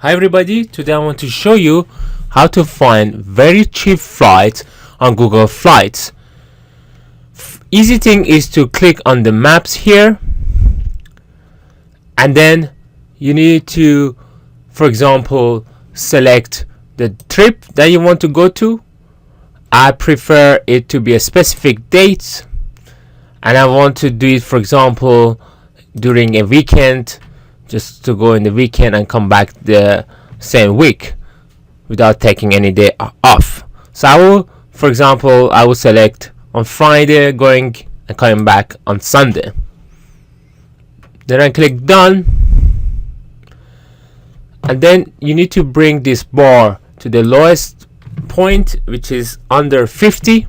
Hi everybody, today I want to show you how to find very cheap flights on Google Flights. Easy thing is to click on the maps here, and then you need to, for example, select the trip that you want to go to. I prefer it to be a specific date, and I want to do it, for example, during a weekend, just to go in the weekend and come back the same week without taking any day off. So I will, for example, I will select on Friday going and coming back on Sunday. Then I click done, and then you need to bring this bar to the lowest point, which is under 50,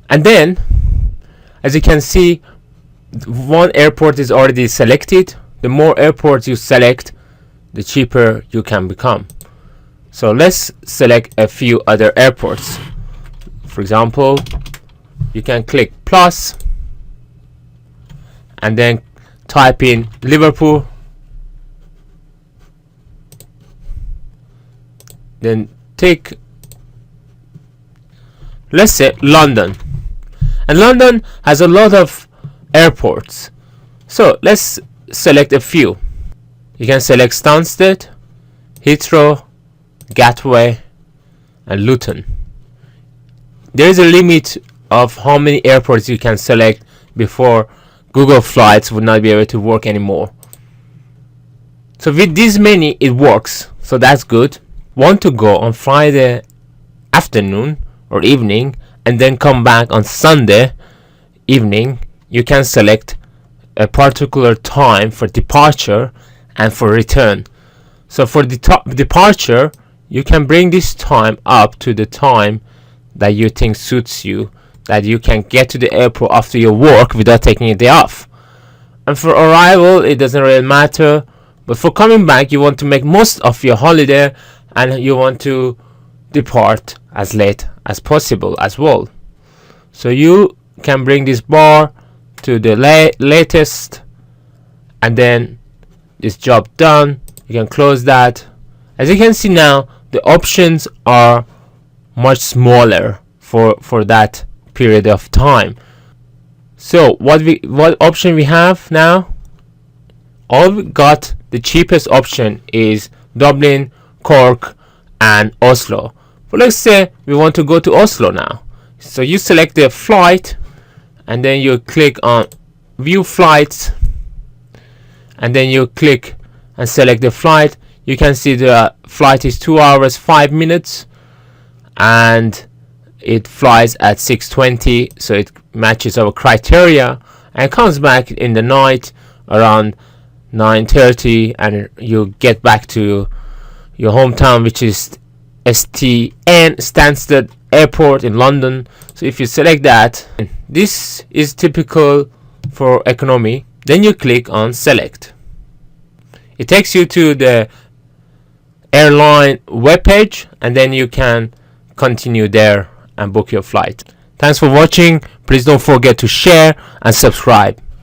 and then as you can see, one airport is already selected. The more airports you select, the cheaper you can become. So let's select a few other airports. For example, you can click plus and then type in Liverpool, then take, let's say, London. And London has a lot of airports, so let's select a few. You can select Stansted, Heathrow, Gatwick, and Luton. There is a limit of how many airports you can select before Google Flights would not be able to work anymore. So with this many it works, so that's good. Want to go on Friday afternoon or evening and then come back on Sunday evening, you can select a particular time for departure and for return. So for the departure, you can bring this time up to the time that you think suits you, that you can get to the airport after your work without taking a day off. And for arrival, it doesn't really matter, but for coming back, you want to make most of your holiday and you want to depart as late as possible as well. So you can bring this bar to the latest, and then this job done. You can close that. As you can see now, the options are much smaller for that period of time. So what option we have now? All we got, the cheapest option is Dublin, Cork, and Oslo. But let's say we want to go to Oslo now. So you select the flight, and then you click on view flights, and then you click and select the flight. You can see the flight is 2 hours 5 minutes and it flies at 6:20, so it matches our criteria and comes back in the night around 9:30, and you get back to your hometown, which is STN, Stansted Airport in London. So if you select that, this is typical for economy. Then you click on select. It takes you to the airline webpage, and then you can continue there and book your flight. Thanks for watching. Please don't forget to share and subscribe.